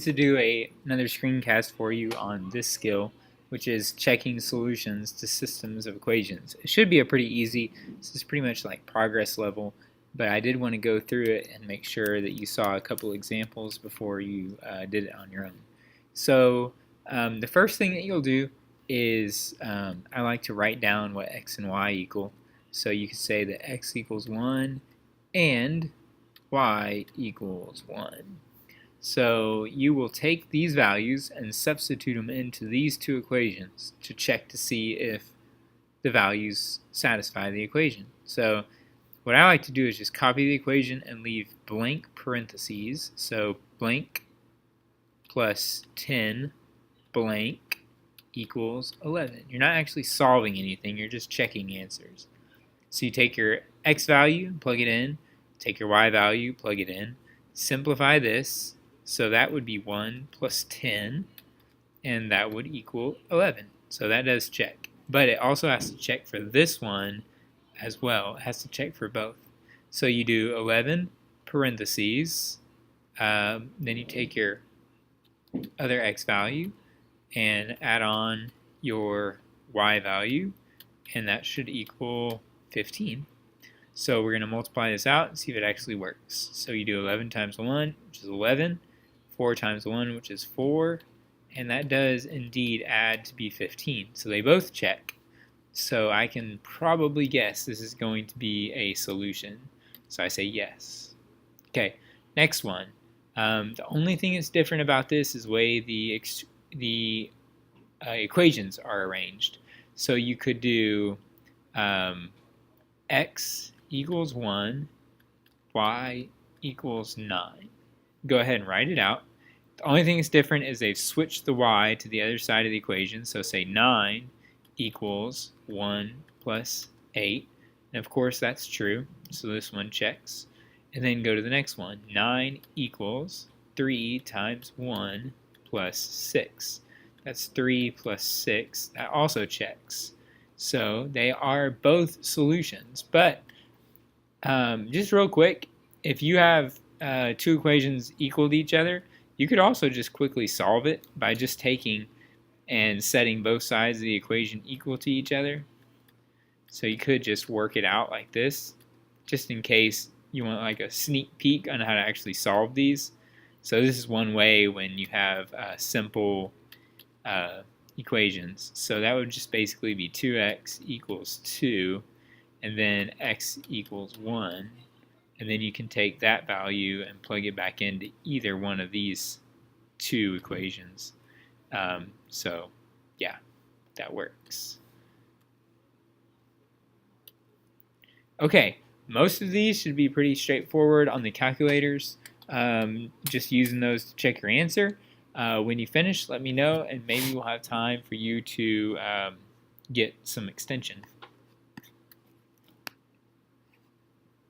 to do another screencast for you on this skill, which is checking solutions to systems of equations. It should be a pretty easy, this is pretty much like progress level, but I did want to go through it and make sure that you saw a couple examples before you did it on your own. So the first thing that you'll do is I like to write down what x and y equal. So you can say that x equals 1 and y equals 1. So you will take these values and substitute them into these two equations to check to see if the values satisfy the equation. So what I like to do is just copy the equation and leave blank parentheses. So blank plus 10 blank equals 11. You're not actually solving anything, you're just checking answers. So you take your x value, plug it in, take your y value, plug it in, simplify this, so that would be 1 plus 10, and that would equal 11. So that does check. But it also has to check for this one as well. It has to check for both. So you do 11 parentheses, then you take your other x value and add on your y value, and that should equal 15. So we're going to multiply this out and see if it actually works. So you do 11 times 1, which is 11, 4 times 1, which is 4, and that does indeed add to be 15. So they both check. So I can probably guess this is going to be a solution. So I say yes. Okay, next one. The only thing that's different about this is the way the equations are arranged. So you could do x equals 1, y equals 9. Go ahead and write it out. The only thing that's different is they've switched the y to the other side of the equation. So say 9 equals 1 plus 8. And of course that's true, so this one checks. And then go to the next one. 9 equals 3 times 1 plus 6. That's 3 plus 6. That also checks. So they are both solutions. But just real quick, if you have two equations equal to each other, you could also just quickly solve it by just taking and setting both sides of the equation equal to each other. So you could just work it out like this, just in case you want like a sneak peek on how to actually solve these. So this is one way when you have simple equations. So that would just basically be 2x equals 2, and then x equals 1. And then you can take that value and plug it back into either one of these two equations. So yeah, that works. Okay, most of these should be pretty straightforward on the calculators. Just using those to check your answer. When you finish, let me know, and maybe we'll have time for you to get some extension.